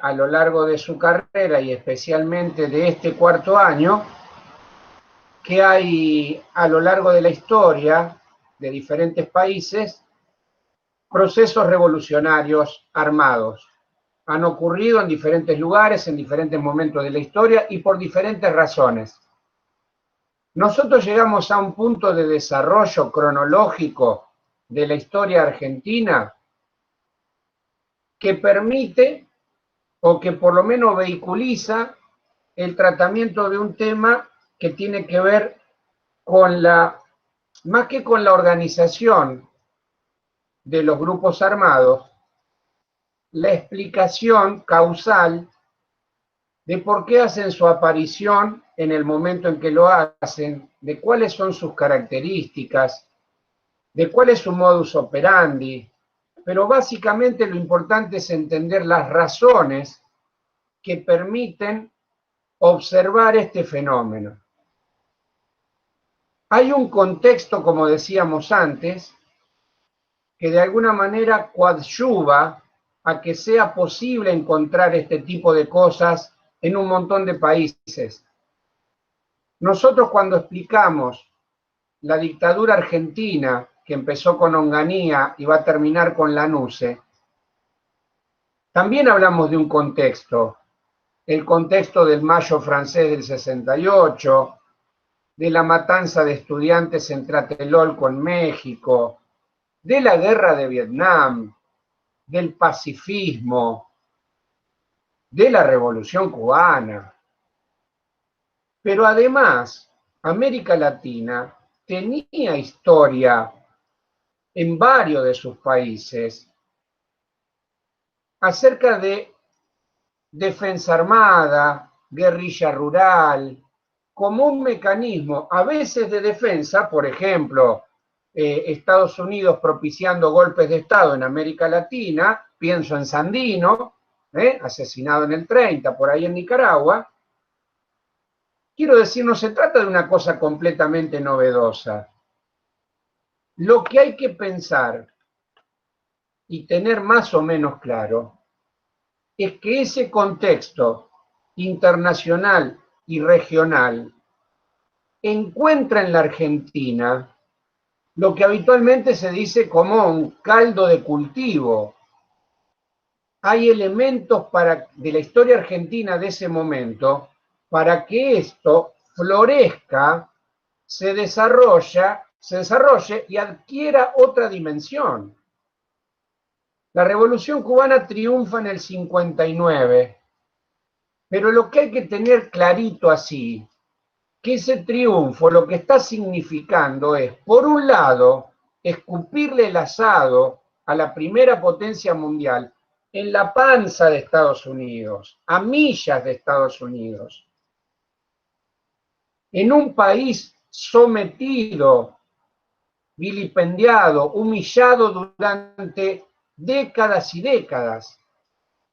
a lo largo de su carrera y especialmente de este cuarto año, que hay a lo largo de la historia de diferentes países procesos revolucionarios armados. Han ocurrido en diferentes lugares, en diferentes momentos de la historia y por diferentes razones. Nosotros llegamos a un punto de desarrollo cronológico de la historia argentina que permite o que por lo menos vehiculiza el tratamiento de un tema que tiene que ver con más que con la organización de los grupos armados, la explicación causal de por qué hacen su aparición en el momento en que lo hacen, de cuáles son sus características, de cuál es su modus operandi, pero básicamente lo importante es entender las razones que permiten observar este fenómeno. Hay un contexto, como decíamos antes, que de alguna manera coadyuva a que sea posible encontrar este tipo de cosas en un montón de países. Nosotros cuando explicamos la dictadura argentina, que empezó con Onganía y va a terminar con Lanusse, también hablamos de un contexto, el contexto del Mayo francés del 68, de la matanza de estudiantes en Tlatelolco en México, de la guerra de Vietnam, del pacifismo, de la Revolución Cubana. Pero además, América Latina tenía historia en varios de sus países acerca de defensa armada, guerrilla rural, como un mecanismo, a veces de defensa, por ejemplo, Estados Unidos propiciando golpes de Estado en América Latina, pienso en Sandino, asesinado en el 30, por ahí en Nicaragua. Quiero decir, no se trata de una cosa completamente novedosa. Lo que hay que pensar y tener más o menos claro es que ese contexto internacional y regional encuentra en la Argentina lo que habitualmente se dice como un caldo de cultivo. Hay elementos de la historia argentina de ese momento para que esto florezca, se desarrolle y adquiera otra dimensión. La Revolución Cubana triunfa en el 59, pero lo que hay que tener clarito así, que ese triunfo lo que está significando es, por un lado, escupirle el asado a la primera potencia mundial en la panza de Estados Unidos, a millas de Estados Unidos, en un país sometido, vilipendiado, humillado durante décadas y décadas.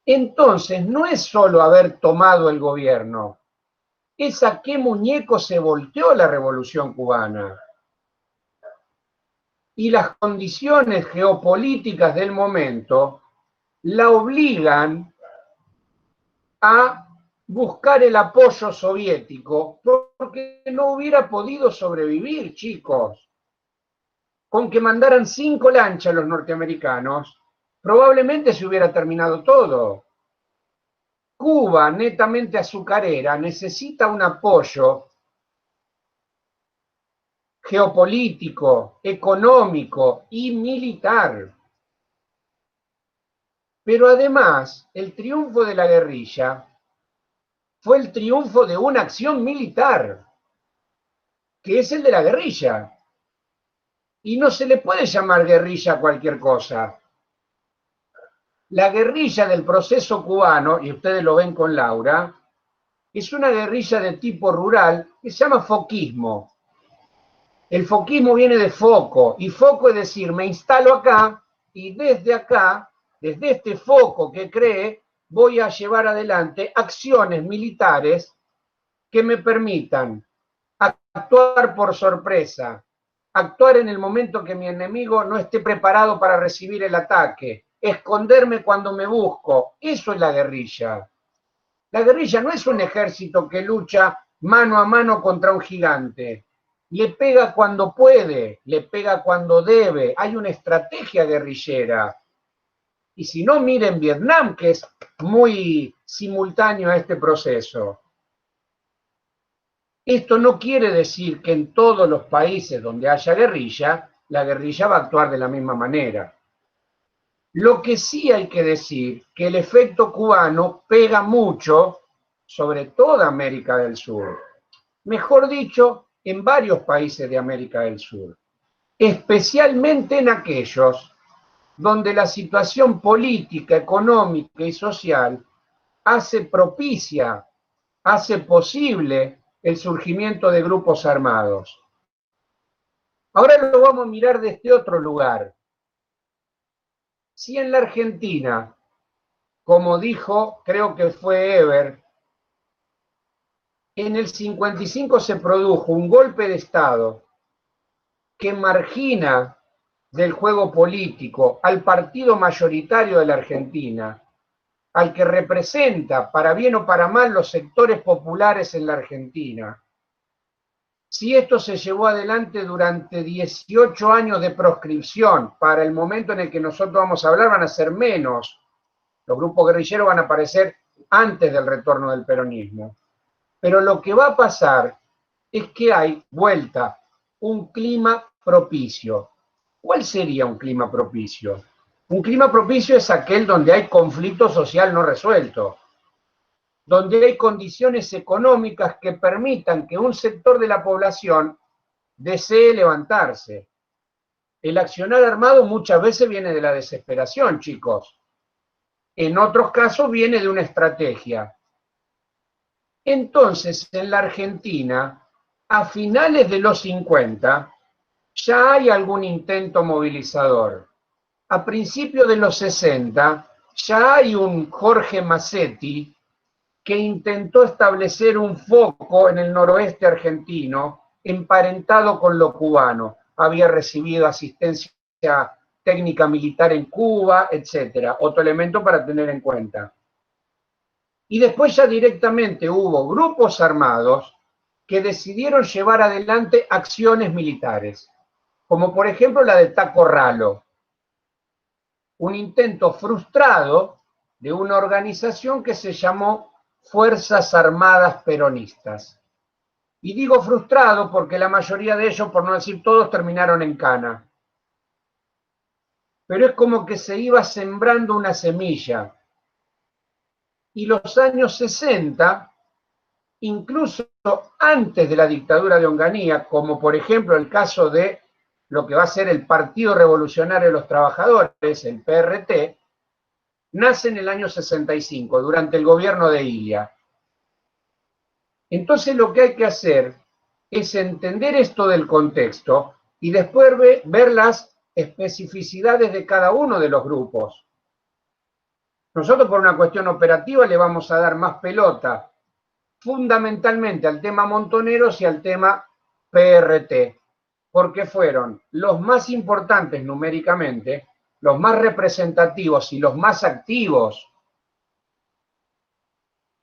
Entonces, no es solo haber tomado el gobierno, es a qué muñeco se volteó la Revolución Cubana. Y las condiciones geopolíticas del momento la obligan a buscar el apoyo soviético, porque no hubiera podido sobrevivir, chicos. Con que mandaran 5 lanchas los norteamericanos, probablemente se hubiera terminado todo. Cuba, netamente azucarera, necesita un apoyo geopolítico, económico y militar. Pero además, el triunfo de la guerrilla fue el triunfo de una acción militar, que es el de la guerrilla. Y no se le puede llamar guerrilla a cualquier cosa. La guerrilla del proceso cubano, y ustedes lo ven con Laura, es una guerrilla de tipo rural que se llama foquismo. El foquismo viene de foco, y foco es decir, me instalo acá y desde este foco que cree, voy a llevar adelante acciones militares que me permitan actuar por sorpresa, actuar en el momento que mi enemigo no esté preparado para recibir el ataque, esconderme cuando me busco. Eso es la guerrilla. La guerrilla no es un ejército que lucha mano a mano contra un gigante. Le pega cuando puede, le pega cuando debe. Hay una estrategia guerrillera. Y si no, miren Vietnam, que es muy simultáneo a este proceso. Esto no quiere decir que en todos los países donde haya guerrilla, la guerrilla va a actuar de la misma manera. Lo que sí hay que decir, que el efecto cubano pega mucho sobre toda América del Sur. Mejor dicho, en varios países de América del Sur. Especialmente en aquellos donde la situación política, económica y social hace propicia, hace posible el surgimiento de grupos armados. Ahora lo vamos a mirar desde otro lugar. Si en la Argentina, como dijo, creo que fue Eber, en el 55 se produjo un golpe de Estado que margina del juego político al partido mayoritario de la Argentina, al que representa, para bien o para mal, los sectores populares en la Argentina. Si esto se llevó adelante durante 18 años de proscripción, para el momento en el que nosotros vamos a hablar van a ser menos. Los grupos guerrilleros van a aparecer antes del retorno del peronismo. Pero lo que va a pasar es que hay vuelta, un clima propicio. ¿Cuál sería un clima propicio? Un clima propicio es aquel donde hay conflicto social no resuelto, donde hay condiciones económicas que permitan que un sector de la población desee levantarse. El accionar armado muchas veces viene de la desesperación, chicos. En otros casos viene de una estrategia. Entonces, en la Argentina, a finales de los 50, ya hay algún intento movilizador. A principios de los 60, ya hay un Jorge Massetti que intentó establecer un foco en el noroeste argentino emparentado con lo cubano. Había recibido asistencia técnica militar en Cuba, etcétera. Otro elemento para tener en cuenta. Y después ya directamente hubo grupos armados que decidieron llevar adelante acciones militares, como por ejemplo la de Taco Ralo, un intento frustrado de una organización que se llamó Fuerzas Armadas Peronistas. Y digo frustrado porque la mayoría de ellos, por no decir todos, terminaron en cana. Pero es como que se iba sembrando una semilla. Y los años 60, incluso antes de la dictadura de Onganía, como por ejemplo el caso de lo que va a ser el Partido Revolucionario de los Trabajadores, el PRT, nace en el año 65, durante el gobierno de Ilia. Entonces lo que hay que hacer es entender esto del contexto y después ver las especificidades de cada uno de los grupos. Nosotros por una cuestión operativa le vamos a dar más pelota fundamentalmente al tema Montoneros y al tema PRT, porque fueron los más importantes numéricamente, los más representativos y los más activos.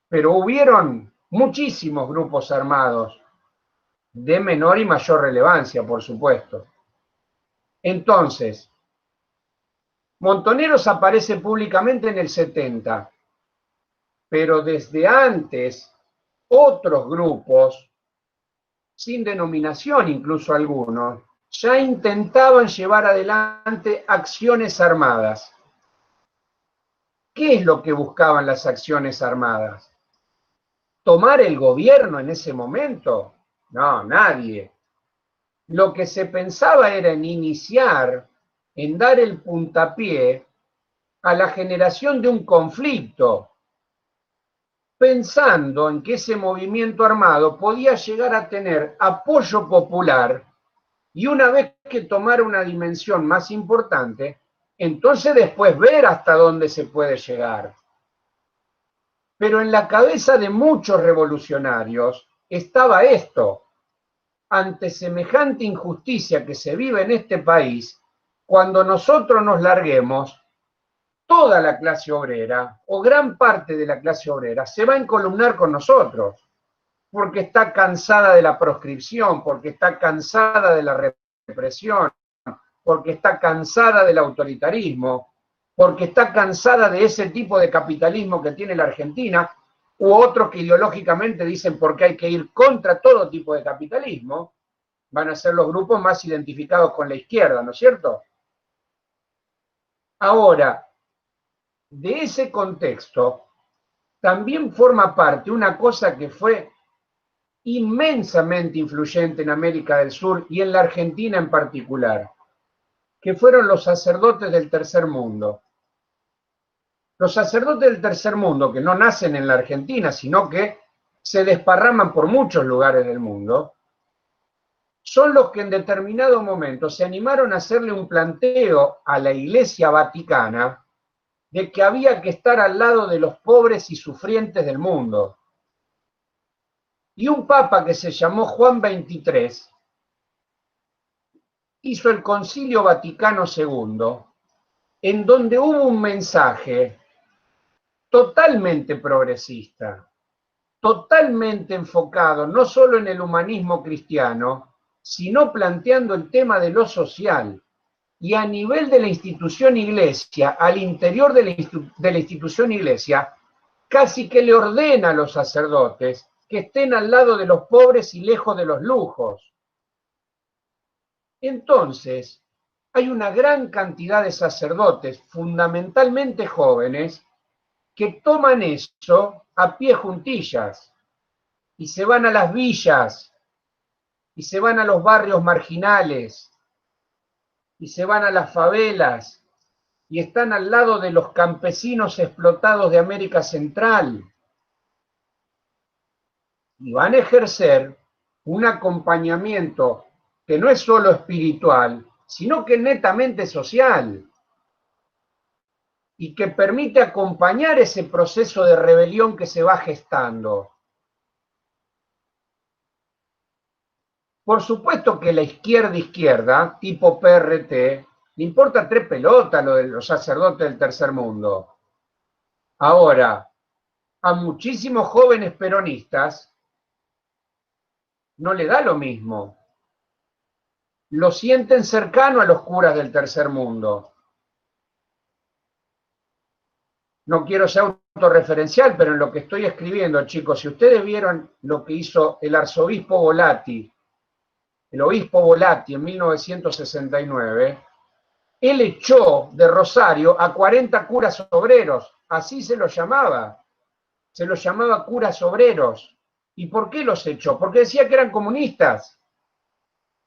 Pero hubieron muchísimos grupos armados de menor y mayor relevancia, por supuesto. Entonces, Montoneros aparece públicamente en el 70, pero desde antes otros grupos, sin denominación incluso algunos, ya intentaban llevar adelante acciones armadas. ¿Qué es lo que buscaban las acciones armadas? ¿Tomar el gobierno en ese momento? No, nadie. Lo que se pensaba era en iniciar, en dar el puntapié a la generación de un conflicto, pensando en que ese movimiento armado podía llegar a tener apoyo popular y una vez que tomara una dimensión más importante, entonces después ver hasta dónde se puede llegar. Pero en la cabeza de muchos revolucionarios estaba esto: ante semejante injusticia que se vive en este país, cuando nosotros nos larguemos, toda la clase obrera, o gran parte de la clase obrera, se va a encolumnar con nosotros, porque está cansada de la proscripción, porque está cansada de la represión, porque está cansada del autoritarismo, porque está cansada de ese tipo de capitalismo que tiene la Argentina, u otros que ideológicamente dicen porque hay que ir contra todo tipo de capitalismo, van a ser los grupos más identificados con la izquierda, ¿no es cierto? Ahora, de ese contexto, también forma parte una cosa que fue inmensamente influyente en América del Sur y en la Argentina en particular, que fueron los sacerdotes del tercer mundo. Los sacerdotes del tercer mundo, que no nacen en la Argentina, sino que se desparraman por muchos lugares del mundo, son los que en determinado momento se animaron a hacerle un planteo a la Iglesia Vaticana de que había que estar al lado de los pobres y sufrientes del mundo. Y un papa que se llamó Juan XXIII hizo el Concilio Vaticano II, en donde hubo un mensaje totalmente progresista, totalmente enfocado no solo en el humanismo cristiano, sino planteando el tema de lo social. Y a nivel de la institución iglesia, al interior de la institución iglesia, casi que le ordena a los sacerdotes que estén al lado de los pobres y lejos de los lujos. Entonces, hay una gran cantidad de sacerdotes, fundamentalmente jóvenes, que toman eso a pie juntillas y se van a las villas y se van a los barrios marginales y se van a las favelas y están al lado de los campesinos explotados de América Central y van a ejercer un acompañamiento que no es solo espiritual, sino que netamente social y que permite acompañar ese proceso de rebelión que se va gestando. Por supuesto que la izquierda, tipo PRT, le importa tres pelotas lo de los sacerdotes del tercer mundo. Ahora, a muchísimos jóvenes peronistas no le da lo mismo. Lo sienten cercano a los curas del tercer mundo. No quiero ser autorreferencial, pero en lo que estoy escribiendo, chicos, si ustedes vieron lo que hizo el arzobispo Volati, el obispo Volati en 1969, él echó de Rosario a 40 curas obreros, así se los llamaba curas obreros. ¿Y por qué los echó? Porque decía que eran comunistas,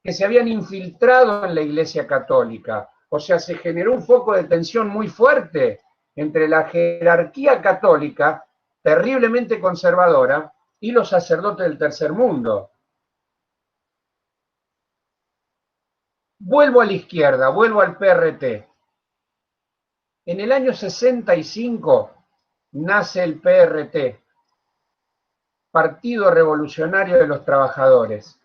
que se habían infiltrado en la Iglesia Católica. O sea, se generó un foco de tensión muy fuerte entre la jerarquía católica, terriblemente conservadora, y los sacerdotes del tercer mundo. Vuelvo a la izquierda, vuelvo al PRT. En el año 65 nace el PRT, Partido Revolucionario de los Trabajadores,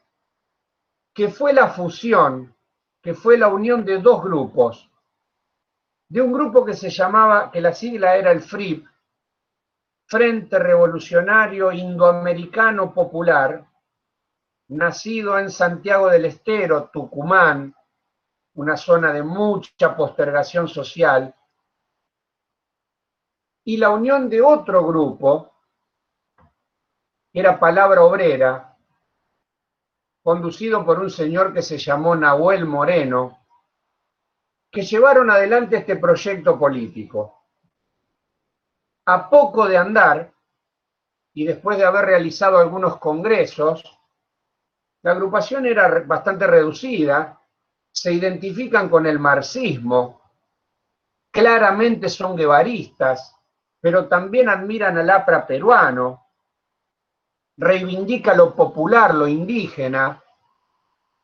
que fue la fusión, que fue la unión de dos grupos, de un grupo que se llamaba, que la sigla era el FRIP, Frente Revolucionario Indoamericano Popular, nacido en Santiago del Estero, Tucumán, una zona de mucha postergación social, y la unión de otro grupo, que era Palabra Obrera, conducido por un señor que se llamó Nahuel Moreno, que llevaron adelante este proyecto político. A poco de andar, y después de haber realizado algunos congresos, la agrupación era bastante reducida, se identifican con el marxismo, claramente son guevaristas, pero también admiran al APRA peruano, reivindica lo popular, lo indígena,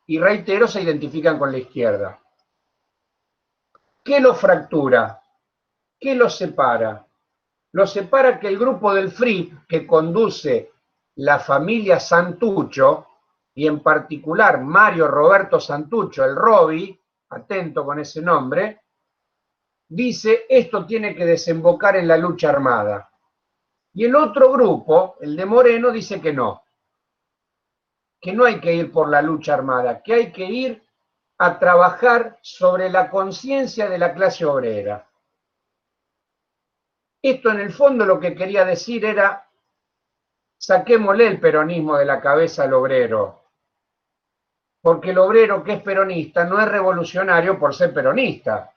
y reitero, se identifican con la izquierda. ¿Qué lo fractura? ¿Qué lo separa? Lo separa que el grupo del FRIP, que conduce la familia Santucho, y en particular Mario Roberto Santucho, el Robi, atento con ese nombre, dice esto tiene que desembocar en la lucha armada. Y el otro grupo, el de Moreno, dice que no hay que ir por la lucha armada, que hay que ir a trabajar sobre la conciencia de la clase obrera. Esto en el fondo lo que quería decir era, saquémosle el peronismo de la cabeza al obrero, porque el obrero que es peronista no es revolucionario por ser peronista,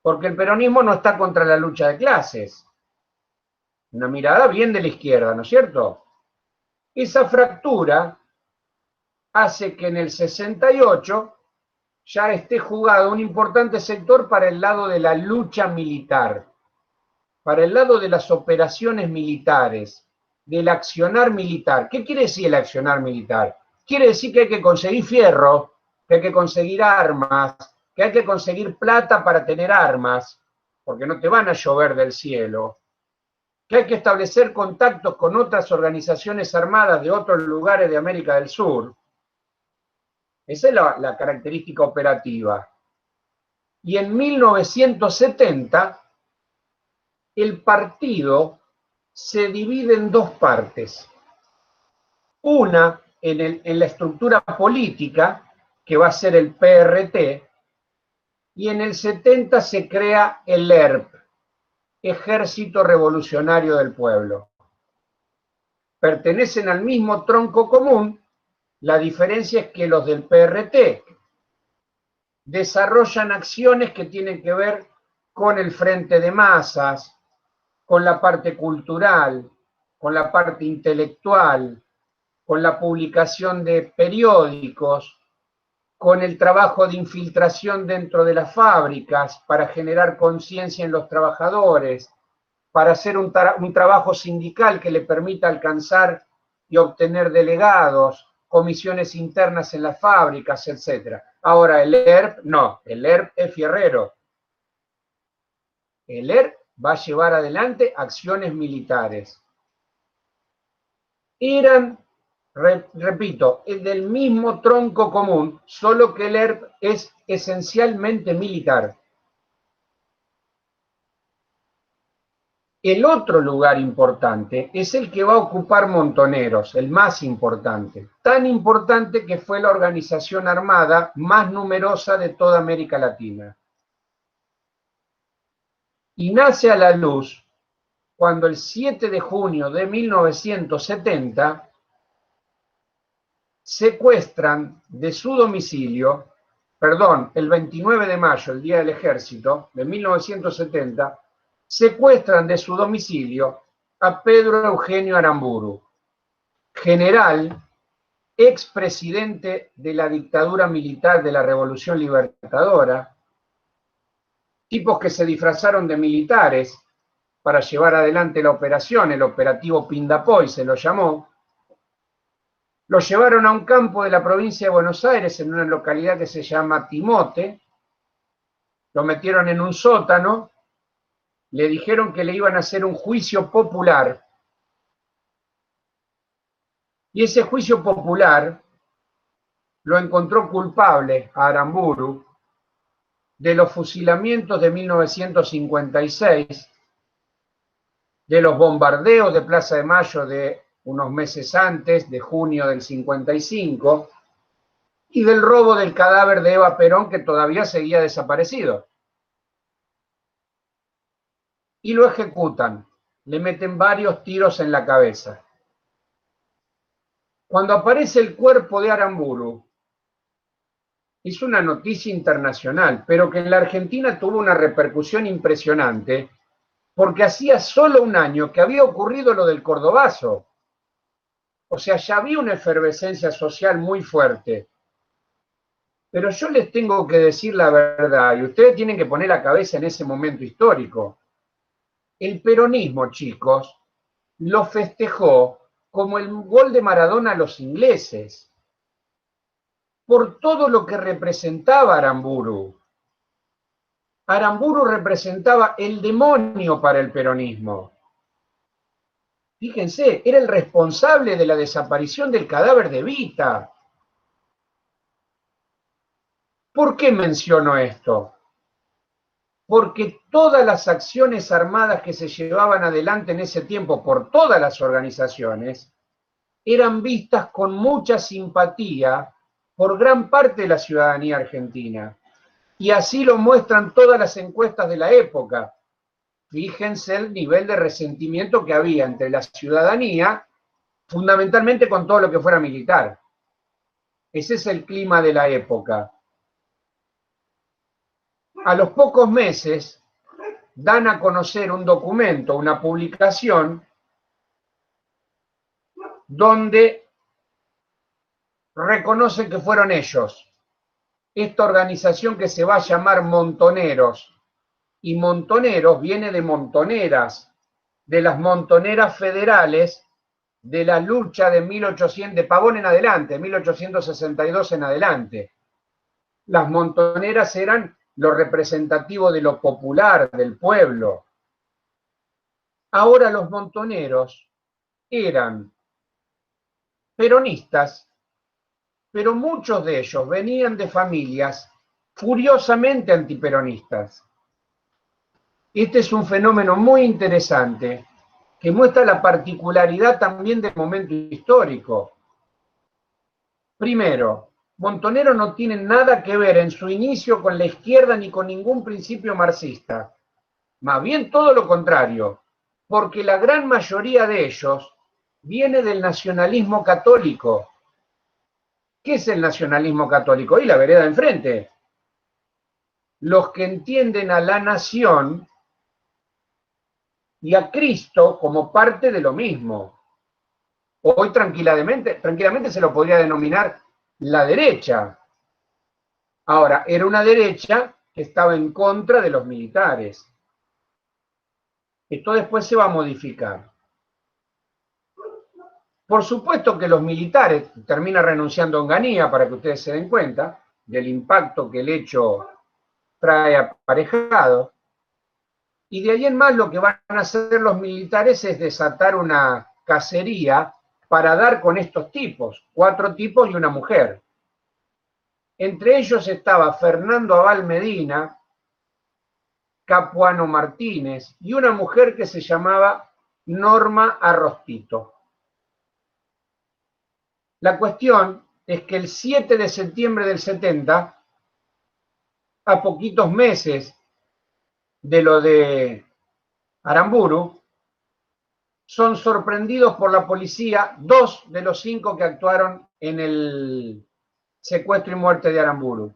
porque el peronismo no está contra la lucha de clases. Una mirada bien de la izquierda, ¿no es cierto? Esa fractura hace que en el 68 ya esté jugado un importante sector para el lado de la lucha militar, para el lado de las operaciones militares, del accionar militar. ¿Qué quiere decir el accionar militar? Quiere decir que hay que conseguir fierro, que hay que conseguir armas, que hay que conseguir plata para tener armas, porque no te van a llover del cielo, que hay que establecer contactos con otras organizaciones armadas de otros lugares de América del Sur. Esa es la característica operativa. Y en 1970, el partido se divide en dos partes. Una en la estructura política, que va a ser el PRT, y en el 70 se crea el ERP, Ejército Revolucionario del Pueblo. Pertenecen al mismo tronco común, la diferencia es que los del PRT desarrollan acciones que tienen que ver con el frente de masas, con la parte cultural, con la parte intelectual, con la publicación de periódicos, con el trabajo de infiltración dentro de las fábricas para generar conciencia en los trabajadores, para hacer un trabajo sindical que le permita alcanzar y obtener delegados, comisiones internas en las fábricas, etc. Ahora, el ERP, no, el ERP es fierrero. El ERP va a llevar adelante acciones militares. Eran, repito, del mismo tronco común, solo que el ERP es esencialmente militar. El otro lugar importante es el que va a ocupar Montoneros, el más importante. Tan importante que fue la organización armada más numerosa de toda América Latina. Y nace a la luz cuando el 7 de junio de 1970 secuestran de su domicilio, perdón, el 29 de mayo, el Día del Ejército de 1970, secuestran de su domicilio a Pedro Eugenio Aramburu, general, expresidente de la dictadura militar de la Revolución Libertadora, tipos que se disfrazaron de militares para llevar adelante la operación, el operativo Pindapoy se lo llamó. Lo llevaron a un campo de la provincia de Buenos Aires, en una localidad que se llama Timote, lo metieron en un sótano, le dijeron que le iban a hacer un juicio popular, y ese juicio popular lo encontró culpable a Aramburu de los fusilamientos de 1956, de los bombardeos de Plaza de Mayo de unos meses antes, de junio del 55, y del robo del cadáver de Eva Perón, que todavía seguía desaparecido. Y lo ejecutan, le meten varios tiros en la cabeza. Cuando aparece el cuerpo de Aramburu, es una noticia internacional, pero que en la Argentina tuvo una repercusión impresionante, porque hacía solo un año que había ocurrido lo del Cordobazo. O sea, ya había una efervescencia social muy fuerte. Pero yo les tengo que decir la verdad, y ustedes tienen que poner la cabeza en ese momento histórico. El peronismo, chicos, lo festejó como el gol de Maradona a los ingleses, por todo lo que representaba Aramburu. Aramburu representaba el demonio para el peronismo. Fíjense, era el responsable de la desaparición del cadáver de Evita. ¿Por qué menciono esto? porque todas las acciones armadas que se llevaban adelante en ese tiempo por todas las organizaciones eran vistas con mucha simpatía por gran parte de la ciudadanía argentina. Y así lo muestran todas las encuestas de la época. Fíjense el nivel de resentimiento que había entre la ciudadanía, fundamentalmente con todo lo que fuera militar. Ese es el clima de la época. A los pocos meses dan a conocer un documento, una publicación, donde reconocen que fueron ellos, esta organización que se va a llamar Montoneros. Y Montoneros viene de montoneras, de las montoneras federales de la lucha de 1800, de Pavón en adelante, 1862 en adelante. Las montoneras eran lo representativo de lo popular, del pueblo. Ahora los montoneros eran peronistas, pero muchos de ellos venían de familias furiosamente antiperonistas. Este es un fenómeno muy interesante que muestra la particularidad también del momento histórico. Primero, Montonero no tiene nada que ver en su inicio con la izquierda ni con ningún principio marxista. Más bien todo lo contrario, porque la gran mayoría de ellos viene del nacionalismo católico. ¿Qué es el nacionalismo católico? Y la vereda de enfrente. Los que entienden a la nación y a Cristo como parte de lo mismo. Hoy tranquilamente se lo podría denominar la derecha. Ahora, era una derecha que estaba en contra de los militares. Esto después se va a modificar. Por supuesto que los militares terminan renunciando a Onganía, para que ustedes se den cuenta del impacto que el hecho trae aparejado. Y de ahí en más lo que van a hacer los militares es desatar una cacería para dar con estos tipos, 4 tipos y una mujer. Entre ellos estaba Fernando Abal Medina, Capuano Martínez y una mujer que se llamaba Norma Arrostito. La cuestión es que el 7 de septiembre del 70, a poquitos meses de lo de Aramburu, son sorprendidos por la policía 2 de los 5 que actuaron en el secuestro y muerte de Aramburu.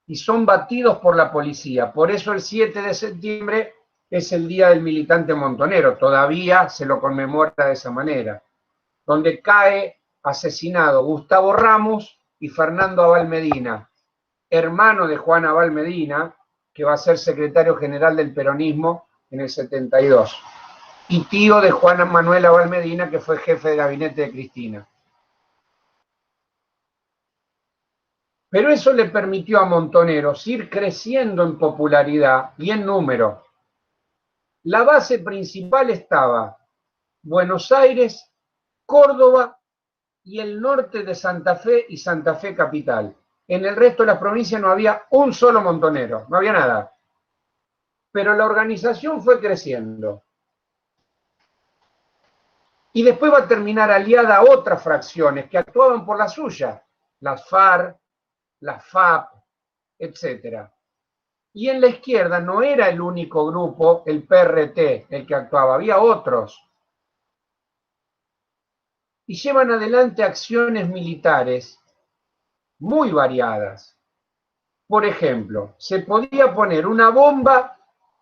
Y son batidos por la policía. Por eso el 7 de septiembre es el Día del Militante Montonero. Todavía se lo conmemora de esa manera. Donde cae asesinado Gustavo Ramos y Fernando Abal Medina, hermano de Juan Abal Medina, que va a ser secretario general del peronismo en el 72. Y tío de Juan Manuel Abal Medina, que fue jefe de gabinete de Cristina. Pero eso le permitió a Montoneros ir creciendo en popularidad y en número. La base principal estaba Buenos Aires, Córdoba y el norte de Santa Fe y Santa Fe capital. En el resto de las provincias no había un solo montonero, no había nada. Pero la organización fue creciendo. Y después va a terminar aliada a otras fracciones que actuaban por la suya, las FARC, las FAP, etc. Y en la izquierda no era el único grupo, el PRT, el que actuaba, había otros. Y llevan adelante acciones militares muy variadas. Por ejemplo, se podía poner una bomba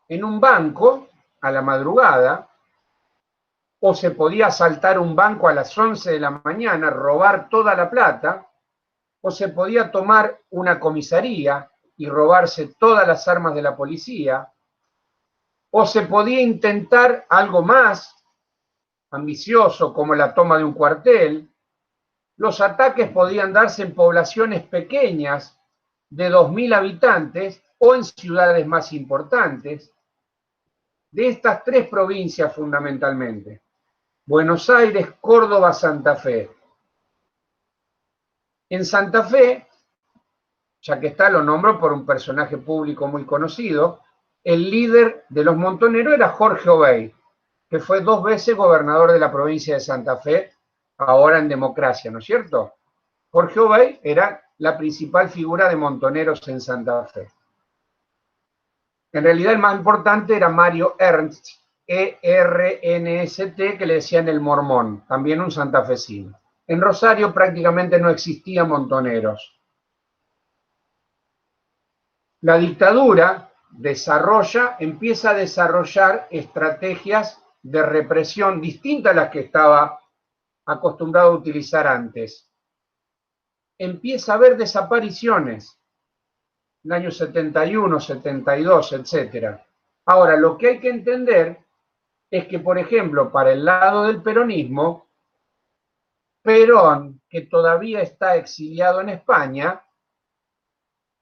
en un banco a la madrugada, o se podía asaltar un banco a las 11 de la mañana, robar toda la plata, o se podía tomar una comisaría y robarse todas las armas de la policía, o se podía intentar algo más ambicioso como la toma de un cuartel. Los ataques podían darse en poblaciones pequeñas de 2.000 habitantes o en ciudades más importantes, de estas 3 provincias fundamentalmente: Buenos Aires, Córdoba, Santa Fe. En Santa Fe, ya que está, lo nombro por un personaje público muy conocido, el líder de los montoneros era Jorge Obey, que fue 2 veces gobernador de la provincia de Santa Fe, ahora en democracia, ¿no es cierto? Jorge Obey era la principal figura de montoneros en Santa Fe. En realidad el más importante era Mario Ernst, E-R-N-S-T, que le decían el Mormón, también un santafesino. En Rosario prácticamente no existían montoneros. La dictadura empieza a desarrollar estrategias de represión distintas a las que estaba acostumbrado a utilizar antes. Empieza a haber desapariciones, en el año 71, 72, etc. Ahora, lo que hay que entender es que, por ejemplo, para el lado del peronismo, Perón, que todavía está exiliado en España,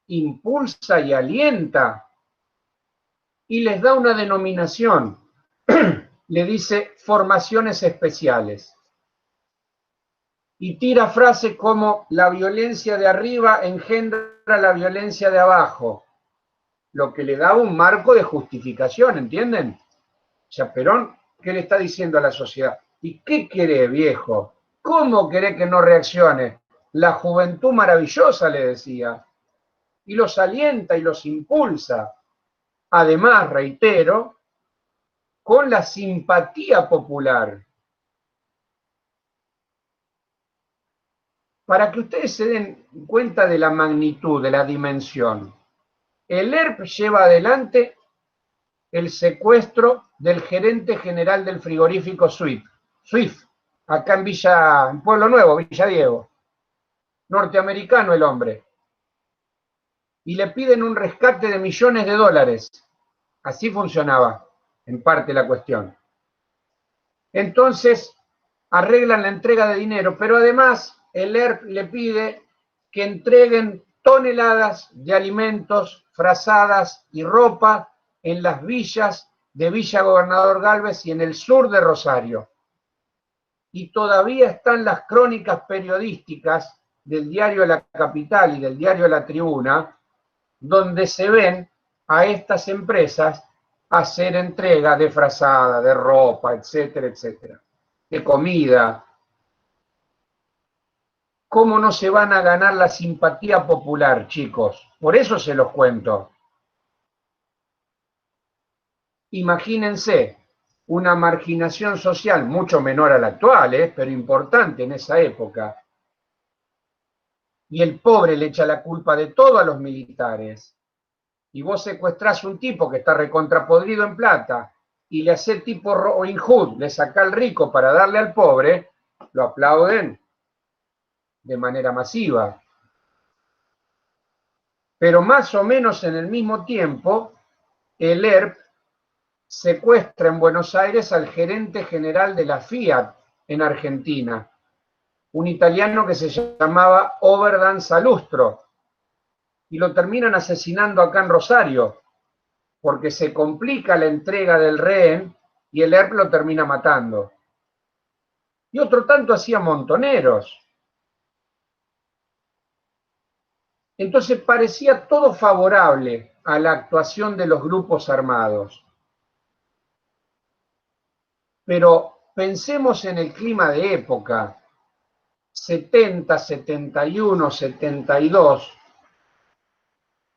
impulsa y alienta y les da una denominación, le dice formaciones especiales. Y tira frases como la violencia de arriba engendra la violencia de abajo, lo que le daba un marco de justificación, ¿entienden? O sea, Perón, ¿qué le está diciendo a la sociedad? ¿Y qué quiere, viejo? ¿Cómo querés que no reaccione? La juventud maravillosa, le decía, y los alienta y los impulsa. Además, reitero, con la simpatía popular. Para que ustedes se den cuenta de la magnitud, de la dimensión, el ERP lleva adelante el secuestro del gerente general del frigorífico Swift, acá en Pueblo Nuevo, Villa Diego, norteamericano el hombre, y le piden un rescate de millones de dólares. Así funcionaba, en parte, la cuestión. Entonces, arreglan la entrega de dinero, pero además el ERP le pide que entreguen toneladas de alimentos, frazadas y ropa en las villas de Villa Gobernador Galvez y en el sur de Rosario. Y todavía están las crónicas periodísticas del diario La Capital y del diario La Tribuna, donde se ven a estas empresas hacer entrega de frazada, de ropa, etcétera, etcétera, de comida. ¿Cómo no se van a ganar la simpatía popular, chicos? Por eso se los cuento. Imagínense una marginación social mucho menor a la actual, pero importante en esa época. Y el pobre le echa la culpa de todo a los militares. Y vos secuestrás un tipo que está recontrapodrido en plata y le hace tipo Robin Hood, le saca al rico para darle al pobre, lo aplauden de manera masiva. Pero más o menos en el mismo tiempo, el ERP secuestra en Buenos Aires al gerente general de la Fiat en Argentina, un italiano que se llamaba Oberdan Salustro, y lo terminan asesinando acá en Rosario, porque se complica la entrega del rehén y el ERP lo termina matando. Y otro tanto hacía montoneros. Entonces parecía todo favorable a la actuación de los grupos armados. Pero pensemos en el clima de época, 70, 71, 72,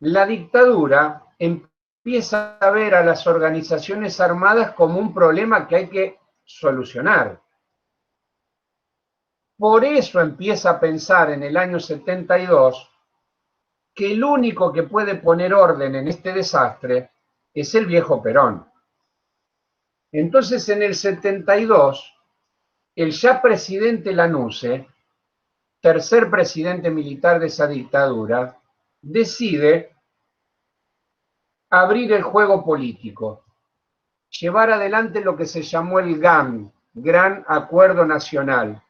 la dictadura empieza a ver a las organizaciones armadas como un problema que hay que solucionar. Por eso empieza a pensar en el año 72 que el único que puede poner orden en este desastre es el viejo Perón. Entonces, en el 72, el ya presidente Lanusse, tercer presidente militar de esa dictadura, decide abrir el juego político, llevar adelante lo que se llamó el GAN, Gran Acuerdo Nacional,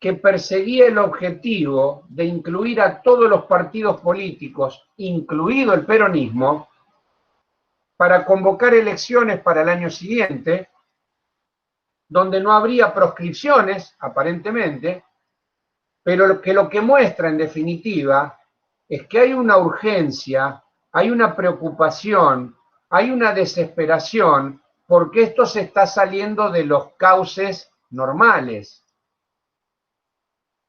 que perseguía el objetivo de incluir a todos los partidos políticos, incluido el peronismo, para convocar elecciones para el año siguiente, donde no habría proscripciones, aparentemente, pero que lo que muestra en definitiva es que hay una urgencia, hay una preocupación hay una desesperación porque esto se está saliendo de los cauces normales.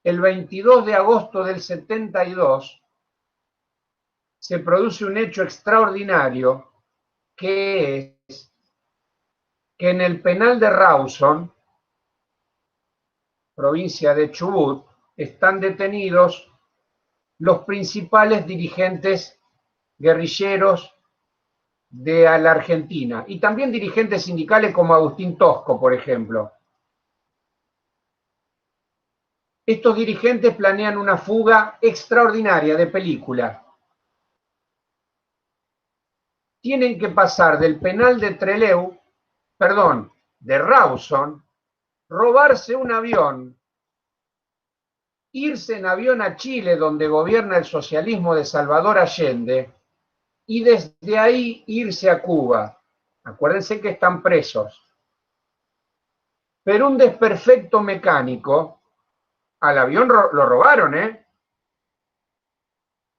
El 22 de agosto del 72 se produce un hecho extraordinario, que es que en el penal de Rawson, provincia de Chubut, están detenidos los principales dirigentes guerrilleros de la Argentina y también dirigentes sindicales como Agustín Tosco, por ejemplo. Estos dirigentes planean una fuga extraordinaria de película. Tienen que pasar del penal de de Rawson, robarse un avión, irse en avión a Chile, donde gobierna el socialismo de Salvador Allende, y desde ahí irse a Cuba. Acuérdense que están presos. Pero un desperfecto mecánico, al avión lo robaron, ¿eh?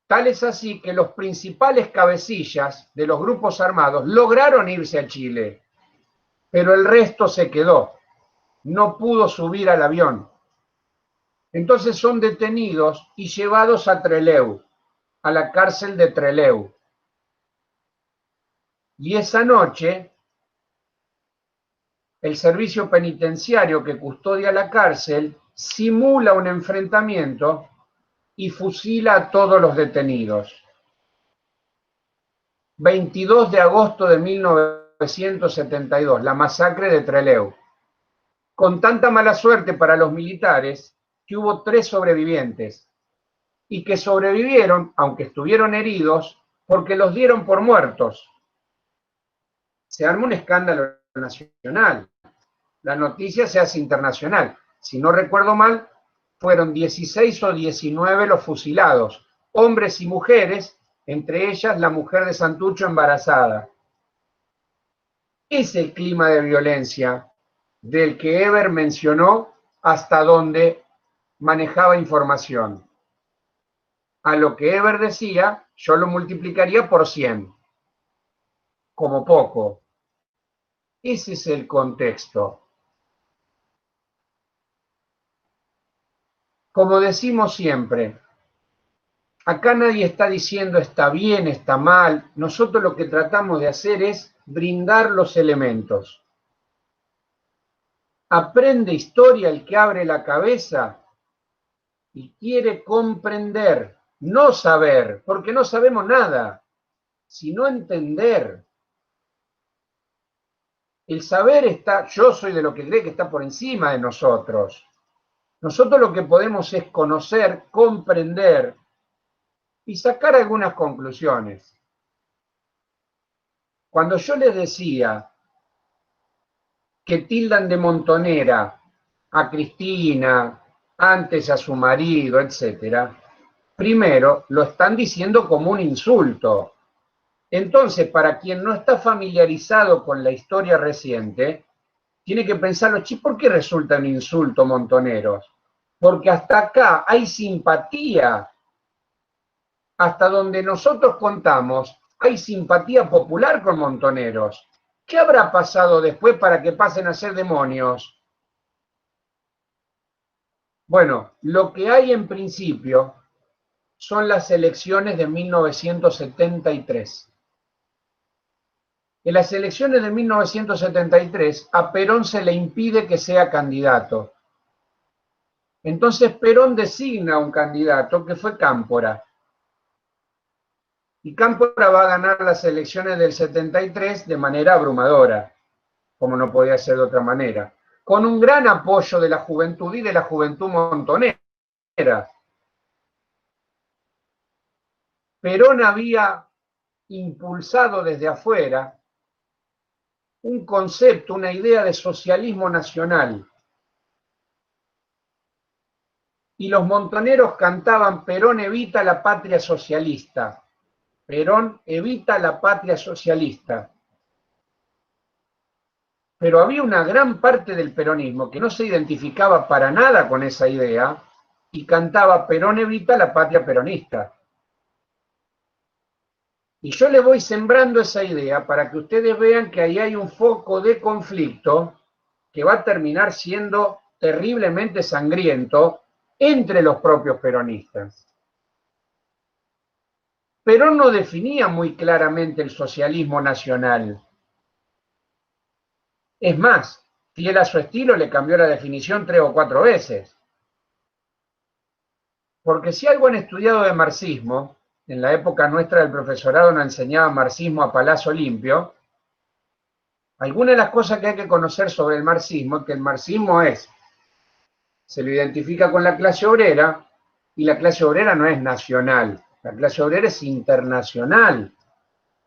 Tal es así que los principales cabecillas de los grupos armados lograron irse a Chile, pero el resto se quedó. No pudo subir al avión. Entonces son detenidos y llevados a Trelew, a la cárcel de Trelew. Y esa noche, el servicio penitenciario que custodia la cárcel simula un enfrentamiento y fusila a todos los detenidos. 22 de agosto de 1972, la masacre de Trelew. Con tanta mala suerte para los militares que hubo 3 sobrevivientes y que sobrevivieron, aunque estuvieron heridos, porque los dieron por muertos. Se arma un escándalo nacional. La noticia se hace internacional. Si no recuerdo mal, fueron 16 o 19 los fusilados, hombres y mujeres, entre ellas la mujer de Santucho embarazada. Es el clima de violencia del que Eber mencionó hasta donde manejaba información. A lo que Eber decía, yo lo multiplicaría por 100, como poco. Ese es el contexto. Como decimos siempre, acá nadie está diciendo está bien, está mal. Nosotros lo que tratamos de hacer es brindar los elementos. Aprende historia el que abre la cabeza y quiere comprender, no saber, porque no sabemos nada, sino entender. El saber está, yo soy de lo que cree que está por encima de nosotros. Nosotros lo que podemos es conocer, comprender y sacar algunas conclusiones. Cuando yo les decía que tildan de montonera a Cristina, antes a su marido, etc., primero lo están diciendo como un insulto. Entonces, para quien no está familiarizado con la historia reciente, tiene que pensarlo, ¿por qué resulta un insulto montoneros? Porque hasta acá hay simpatía. Hasta donde nosotros contamos, hay simpatía popular con montoneros. ¿Qué habrá pasado después para que pasen a ser demonios? Bueno, lo que hay en principio son las elecciones de 1973. En las elecciones de 1973, a Perón se le impide que sea candidato. Entonces Perón designa un candidato que fue Cámpora. Y Cámpora va a ganar las elecciones del 73 de manera abrumadora, como no podía ser de otra manera, con un gran apoyo de la juventud y de la juventud montonera. Perón había impulsado desde afuera un concepto, una idea de socialismo nacional. Y los montoneros cantaban Perón evita la patria socialista. Perón evita la patria socialista. Pero había una gran parte del peronismo que no se identificaba para nada con esa idea y cantaba Perón evita la patria peronista. Y yo le voy sembrando esa idea para que ustedes vean que ahí hay un foco de conflicto que va a terminar siendo terriblemente sangriento entre los propios peronistas. Perón no definía muy claramente el socialismo nacional. Es más, fiel a su estilo, le cambió la definición 3 o 4 veces. Porque si algo han estudiado de marxismo, en la época nuestra del profesorado nos enseñaba marxismo a palazo limpio, algunas de las cosas que hay que conocer sobre el marxismo es que el marxismo se lo identifica con la clase obrera, y la clase obrera no es nacional, la clase obrera es internacional.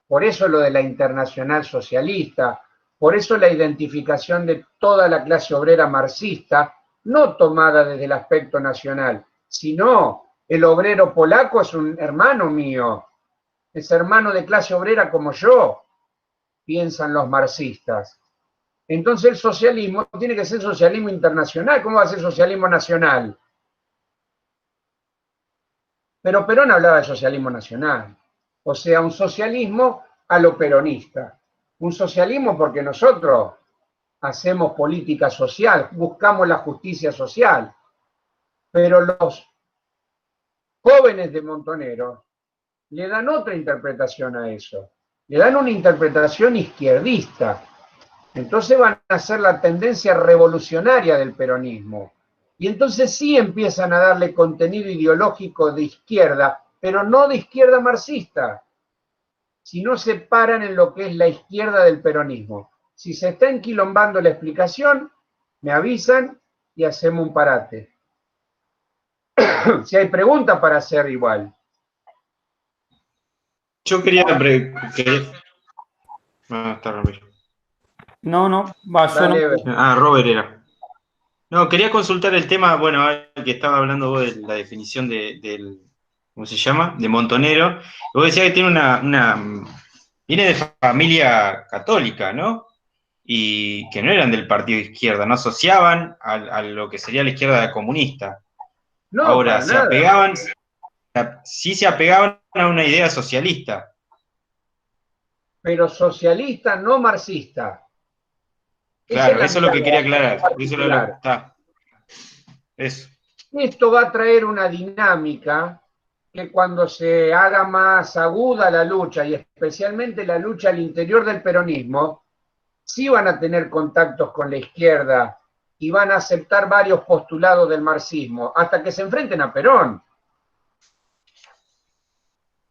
Por eso lo de la internacional socialista, por eso la identificación de toda la clase obrera marxista, no tomada desde el aspecto nacional, sino el obrero polaco es un hermano mío, es hermano de clase obrera como yo, piensan los marxistas. Entonces el socialismo tiene que ser socialismo internacional, ¿cómo va a ser socialismo nacional? Pero Perón hablaba de socialismo nacional, o sea, un socialismo a lo peronista, un socialismo porque nosotros hacemos política social, buscamos la justicia social, pero los jóvenes de Montoneros le dan otra interpretación a eso, le dan una interpretación izquierdista. Entonces van a ser la tendencia revolucionaria del peronismo. Y entonces sí empiezan a darle contenido ideológico de izquierda, pero no de izquierda marxista, sino se paran en lo que es la izquierda del peronismo. Si se está enquilombando la explicación, me avisan y hacemos un parate. Si hay preguntas para hacer igual. Yo quería... Ah, está Ramiro. No, va, yo Dale, no. Robert era. No, quería consultar el tema, bueno, que estaba hablando vos de la definición del, ¿cómo se llama? De montonero. Vos decías que tiene viene de familia católica, ¿no? Y que no eran del partido de izquierda, no asociaban a lo que sería la izquierda comunista. no, Ahora, para nada. sí se apegaban a una idea socialista. Pero socialista, no marxista. Esa es Claro, la eso es lo que quería mirada aclarar. particular. Eso. Esto va a traer una dinámica que cuando se haga más aguda la lucha, y especialmente la lucha al interior del peronismo, sí van a tener contactos con la izquierda y van a aceptar varios postulados del marxismo, hasta que se enfrenten a Perón.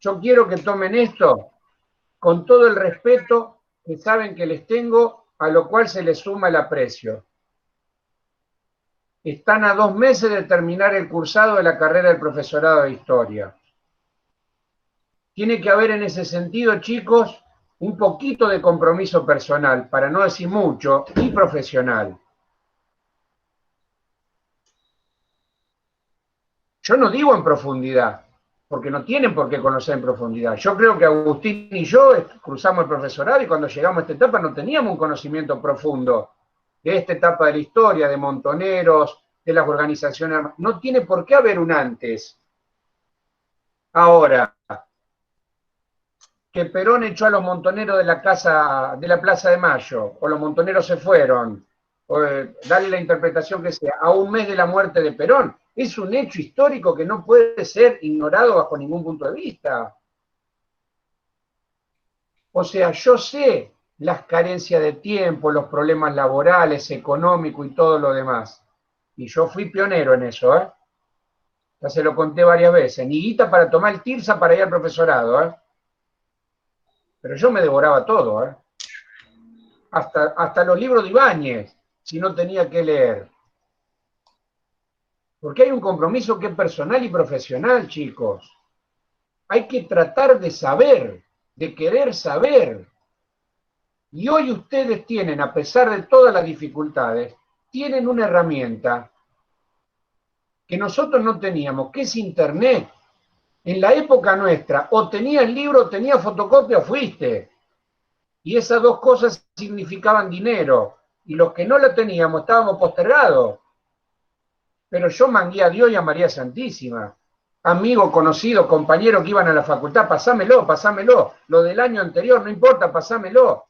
Yo quiero que tomen esto con todo el respeto que saben que les tengo, a lo cual se les suma el aprecio. Están a 2 meses de terminar el cursado de la carrera del profesorado de historia. Tiene que haber en ese sentido, chicos, un poquito de compromiso personal, para no decir mucho, y profesional. Yo no digo en profundidad, porque no tienen por qué conocer en profundidad. Yo creo que Agustín y yo cruzamos el profesorado y cuando llegamos a esta etapa no teníamos un conocimiento profundo de esta etapa de la historia, de Montoneros, de las organizaciones. No tiene por qué haber un antes. Ahora, que Perón echó a los montoneros de la Plaza de Mayo, o los montoneros se fueron, o, dale la interpretación que sea, a un mes de la muerte de Perón, es un hecho histórico que no puede ser ignorado bajo ningún punto de vista. O sea, yo sé las carencias de tiempo, los problemas laborales, económicos y todo lo demás. Y yo fui pionero en eso, ¿eh? Ya se lo conté varias veces. Ni guita para tomar el Tirsa para ir al profesorado, ¿eh? Pero yo me devoraba todo, ¿eh? Hasta los libros de Ibáñez, si no tenía que leer. Porque hay un compromiso que es personal y profesional, chicos. Hay que tratar de saber, de querer saber. Y hoy ustedes tienen, a pesar de todas las dificultades, tienen una herramienta que nosotros no teníamos, que es Internet. En la época nuestra, o tenías libro, o tenías fotocopia, o fuiste. Y esas dos cosas significaban dinero. Y los que no la teníamos estábamos postergados. Pero yo mangué a Dios y a María Santísima. amigo, conocido, compañero que iban a la facultad, pasámelo, pasámelo. Lo del año anterior, no importa, pasámelo.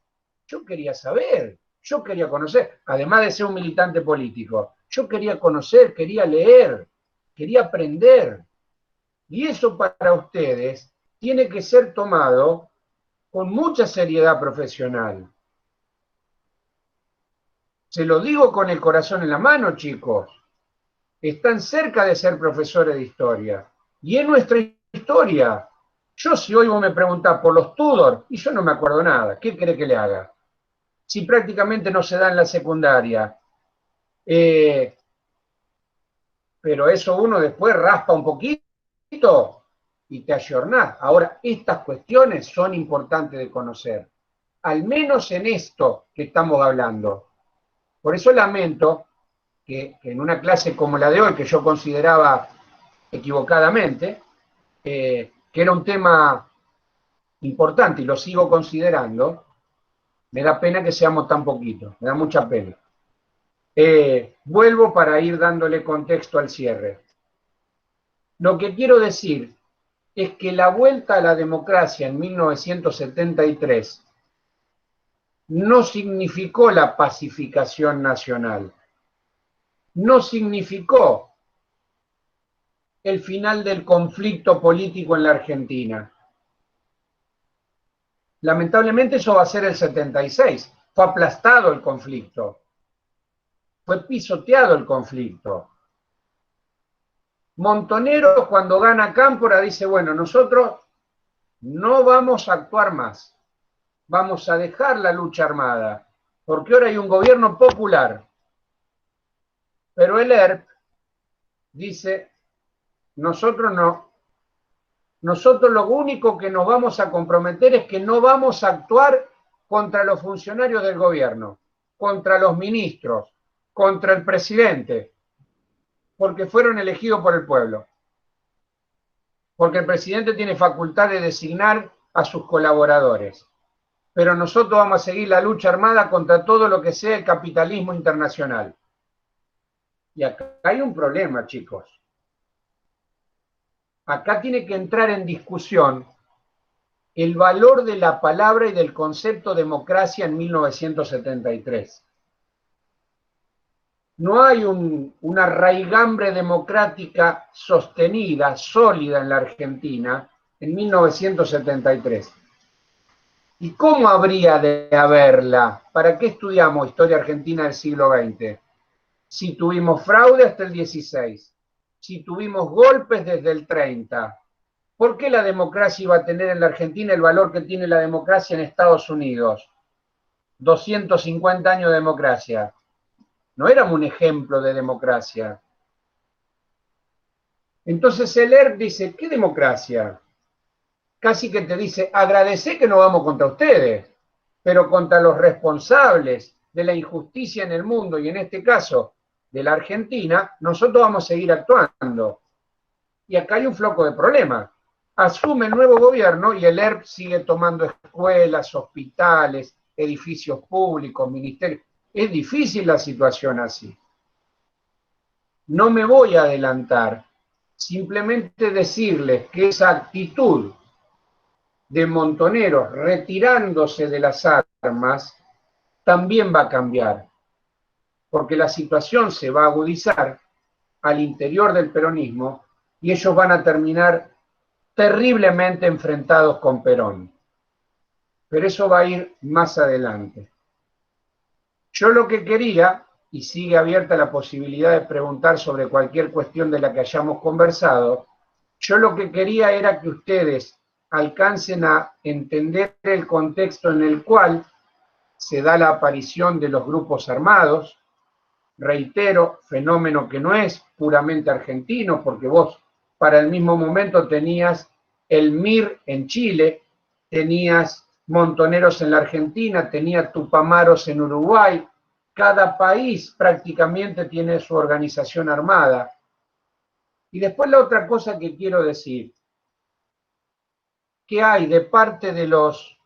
Yo quería saber, yo quería conocer, además de ser un militante político, yo quería conocer, quería leer, quería aprender. Y eso para ustedes tiene que ser tomado con mucha seriedad profesional. Se lo digo con el corazón en la mano, chicos. Están cerca de ser profesores de historia. Y es nuestra historia. Yo si hoy vos me preguntás por los Tudor, y yo no me acuerdo nada, ¿qué querés que le haga? Si prácticamente no se da en la secundaria. Pero eso uno después raspa un poquito y te ayornás. Ahora, estas cuestiones son importantes de conocer, al menos en esto que estamos hablando. Por eso lamento que en una clase como la de hoy, que yo consideraba equivocadamente, que era un tema importante y lo sigo considerando, me da pena que seamos tan poquitos, me da mucha pena. Vuelvo para ir dándole contexto al cierre. Lo que quiero decir es que la vuelta a la democracia en 1973 no significó la pacificación nacional, no significó el final del conflicto político en la Argentina. Lamentablemente eso va a ser el 76. Fue aplastado el conflicto. Fue pisoteado el conflicto. Montoneros, cuando gana Cámpora, dice, bueno, nosotros no vamos a actuar más. Vamos a dejar la lucha armada, porque ahora hay un gobierno popular. Pero el ERP dice, nosotros no. Nosotros lo único que nos vamos a comprometer es que no vamos a actuar contra los funcionarios del gobierno, contra los ministros, contra el presidente, porque fueron elegidos por el pueblo. Porque el presidente tiene facultad de designar a sus colaboradores. Pero nosotros vamos a seguir la lucha armada contra todo lo que sea el capitalismo internacional. Y acá hay un problema, chicos. Acá tiene que entrar en discusión el valor de la palabra y del concepto democracia en 1973. No hay una raigambre democrática sostenida, sólida en la Argentina en 1973. ¿Y cómo habría de haberla? ¿Para qué estudiamos historia argentina del siglo XX? Si tuvimos fraude hasta el 16, si tuvimos golpes desde el 30, ¿por qué la democracia iba a tener en la Argentina el valor que tiene la democracia en Estados Unidos? 250 años de democracia. No éramos un ejemplo de democracia. Entonces el ERP dice, ¿qué democracia? Casi que te dice, agradecé que no vamos contra ustedes, pero contra los responsables de la injusticia en el mundo, y en este caso de la Argentina, nosotros vamos a seguir actuando. Y acá hay un floco de problema. Asume el nuevo gobierno y el ERP sigue tomando escuelas, hospitales, edificios públicos, ministerios. Es difícil la situación así. No me voy a adelantar, simplemente decirles que esa actitud de Montoneros retirándose de las armas también va a cambiar, porque la situación se va a agudizar al interior del peronismo y ellos van a terminar terriblemente enfrentados con Perón. Pero eso va a ir más adelante. Yo lo que quería, y sigue abierta la posibilidad de preguntar sobre cualquier cuestión de la que hayamos conversado, yo lo que quería era que ustedes alcancen a entender el contexto en el cual se da la aparición de los grupos armados. Reitero, fenómeno que no es puramente argentino, porque vos para el mismo momento tenías el MIR en Chile, tenías Montoneros en la Argentina, tenías Tupamaros en Uruguay. Cada país prácticamente tiene su organización armada. Y después la otra cosa que quiero decir, que hay de parte de los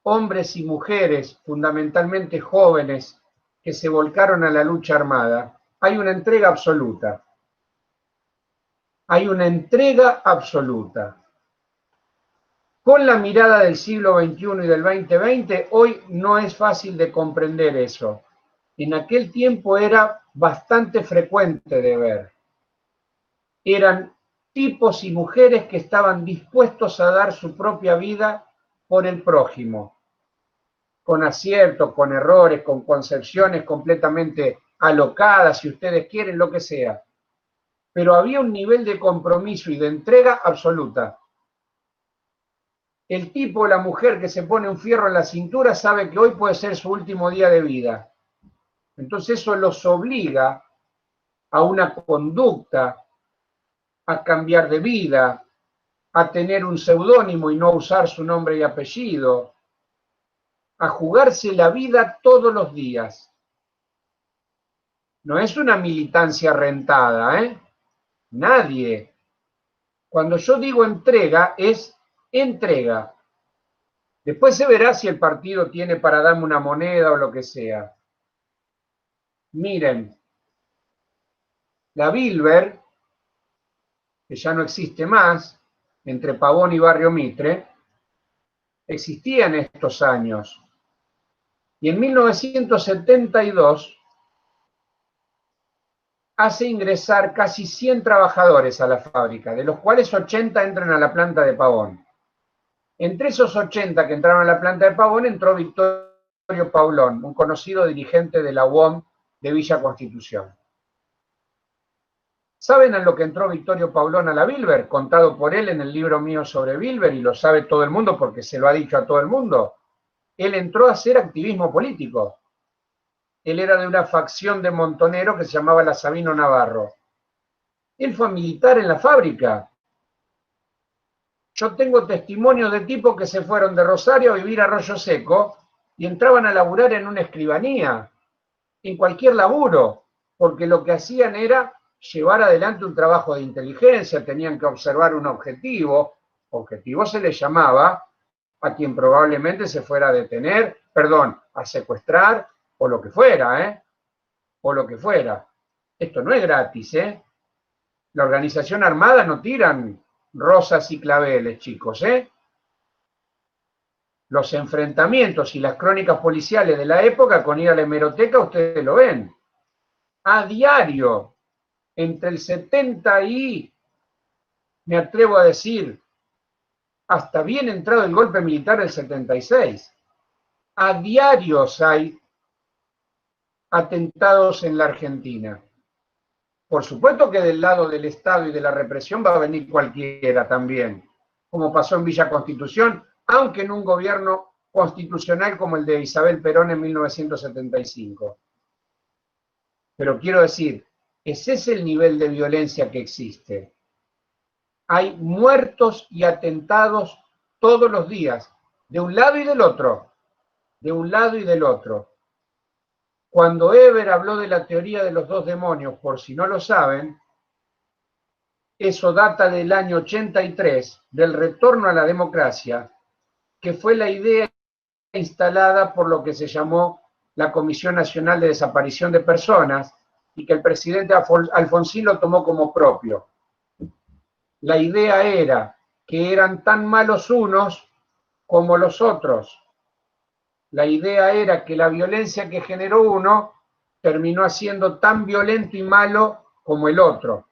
hombres y mujeres, fundamentalmente jóvenes, que se volcaron a la lucha armada, hay una entrega absoluta. hay una entrega absoluta. Con la mirada del siglo XXI y del 2020, hoy no es fácil de comprender eso. En aquel tiempo era bastante frecuente de ver. Eran tipos y mujeres que estaban dispuestos a dar su propia vida por el prójimo, con aciertos, con errores, con concepciones completamente alocadas, si ustedes quieren, lo que sea. Pero había un nivel de compromiso y de entrega absoluta. El tipo o la mujer que se pone un fierro en la cintura sabe que hoy puede ser su último día de vida. Entonces eso los obliga a una conducta, a cambiar de vida, a tener un seudónimo y no usar su nombre y apellido, a jugarse la vida todos los días. No es una militancia rentada, ¿eh? Nadie. Cuando yo digo entrega, es entrega. Después se verá si el partido tiene para darme una moneda o lo que sea. Miren, la Bilber, que ya no existe más, entre Pavón y Barrio Mitre, existía en estos años. Y en 1972 hace ingresar casi 100 trabajadores a la fábrica, de los cuales 80 entran a la planta de Pavón. Entre esos 80 que entraron a la planta de Pavón entró Victorio Paulón, un conocido dirigente de la UOM de Villa Constitución. ¿Saben a lo que entró Victorio Paulón a la Bilber? Contado por él en el libro mío sobre Bilber, y lo sabe todo el mundo porque se lo ha dicho a todo el mundo. Él entró a hacer activismo político. Él era de una facción de Montonero que se llamaba la Sabino Navarro. Él fue militar en la fábrica. Yo tengo testimonios de tipos que se fueron de Rosario a vivir a Arroyo Seco y entraban a laburar en una escribanía, en cualquier laburo, porque lo que hacían era llevar adelante un trabajo de inteligencia, tenían que observar un objetivo se le llamaba a quien probablemente se fuera a detener, a secuestrar, o lo que fuera, o lo que fuera. Esto no es gratis, La organización armada no tiran rosas y claveles, chicos, Los enfrentamientos y las crónicas policiales de la época, con ir a la hemeroteca, ustedes lo ven. A diario, entre el 70 y, me atrevo a decir, hasta bien entrado el golpe militar del 76. A diarios hay atentados en la Argentina. Por supuesto que del lado del Estado y de la represión va a venir cualquiera también, como pasó en Villa Constitución, aunque en un gobierno constitucional como el de Isabel Perón en 1975. Pero quiero decir, ese es el nivel de violencia que existe. Hay muertos y atentados todos los días, de un lado y del otro, de un lado y del otro. Cuando Eber habló de la teoría de los dos demonios, por si no lo saben, eso data del año 83, del retorno a la democracia, que fue la idea instalada por lo que se llamó la Comisión Nacional de Desaparición de Personas y que el presidente Alfonsín lo tomó como propio. La idea era que eran tan malos unos como los otros. La idea era que la violencia que generó uno terminó siendo tan violento y malo como el otro.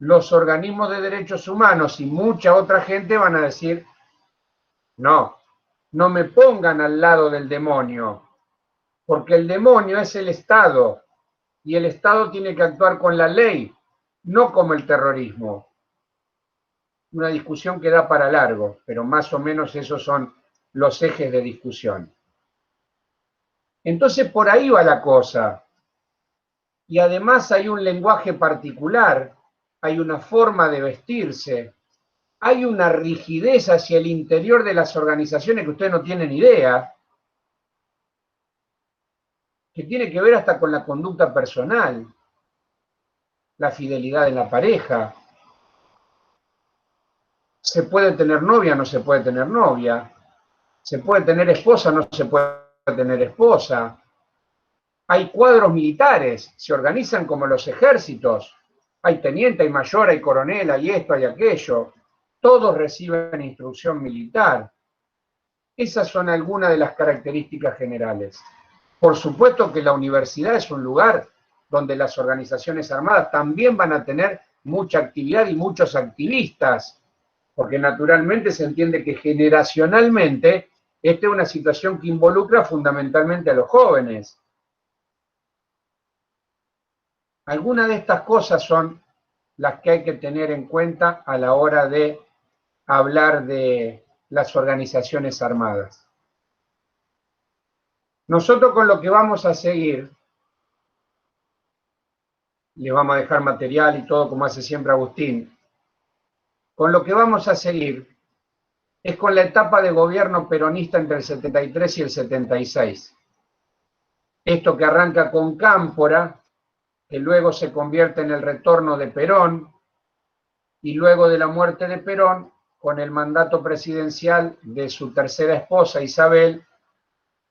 Los organismos de derechos humanos y mucha otra gente van a decir, no, no me pongan al lado del demonio, porque el demonio es el Estado y el Estado tiene que actuar con la ley, no como el terrorismo. Una discusión que da para largo, pero más o menos esos son los ejes de discusión. Entonces por ahí va la cosa. Y además hay un lenguaje particular, hay una forma de vestirse, hay una rigidez hacia el interior de las organizaciones que ustedes no tienen idea, que tiene que ver hasta con la conducta personal, la fidelidad en la pareja. Se puede tener novia, no se puede tener novia. Se puede tener esposa, no se puede tener esposa. Hay cuadros militares, se organizan como los ejércitos. Hay teniente, hay mayor, hay coronel, hay esto, hay aquello. Todos reciben instrucción militar. Esas son algunas de las características generales. Por supuesto que la universidad es un lugar donde las organizaciones armadas también van a tener mucha actividad y muchos activistas, porque naturalmente se entiende que generacionalmente esta es una situación que involucra fundamentalmente a los jóvenes. Algunas de estas cosas son las que hay que tener en cuenta a la hora de hablar de las organizaciones armadas. Nosotros con lo que vamos a seguir, le vamos a dejar material y todo como hace siempre Agustín, con lo que vamos a seguir es con la etapa de gobierno peronista entre el 73 y el 76. Esto que arranca con Cámpora, que luego se convierte en el retorno de Perón, y luego de la muerte de Perón, con el mandato presidencial de su tercera esposa, Isabel,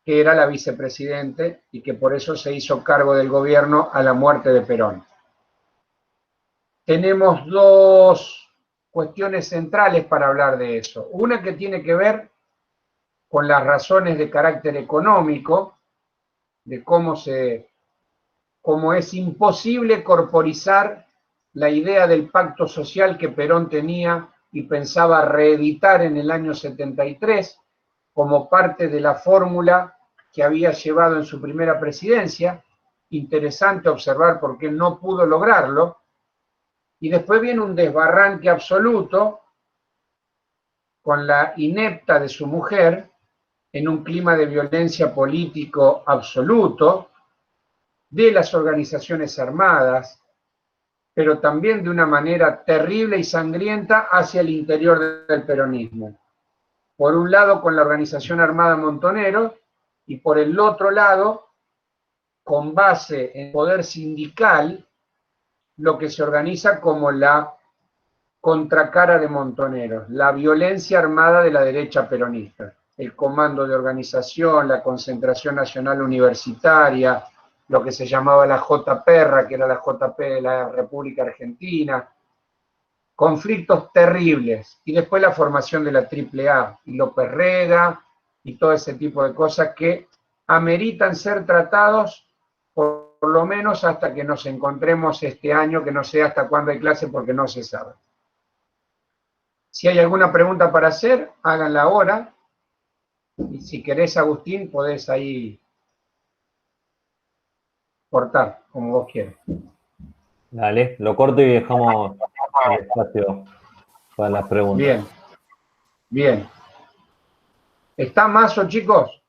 que era la vicepresidente y que por eso se hizo cargo del gobierno a la muerte de Perón. Tenemos dos cuestiones centrales para hablar de eso. Una que tiene que ver con las razones de carácter económico, de cómo es imposible corporizar la idea del pacto social que Perón tenía y pensaba reeditar en el año 73 como parte de la fórmula que había llevado en su primera presidencia. Interesante observar por qué no pudo lograrlo. Y después viene un desbarranque absoluto con la inepta de su mujer en un clima de violencia político absoluto, de las organizaciones armadas, pero también de una manera terrible y sangrienta hacia el interior del peronismo. Por un lado con la organización armada Montoneros y por el otro lado, con base en poder sindical, lo que se organiza como la contracara de Montoneros, la violencia armada de la derecha peronista, el comando de organización, la concentración nacional universitaria, lo que se llamaba la JPERRA, que era la JP de la República Argentina, conflictos terribles, y después la formación de la AAA, y López Rega, y todo ese tipo de cosas que ameritan ser tratados por lo menos hasta que nos encontremos este año, que no sé hasta cuándo hay clase porque no se sabe. Si hay alguna pregunta para hacer, háganla ahora. Y si querés, Agustín, podés ahí cortar, como vos quieras. Dale, lo corto y dejamos el espacio para las preguntas. Bien, bien. ¿Está Mazo, chicos?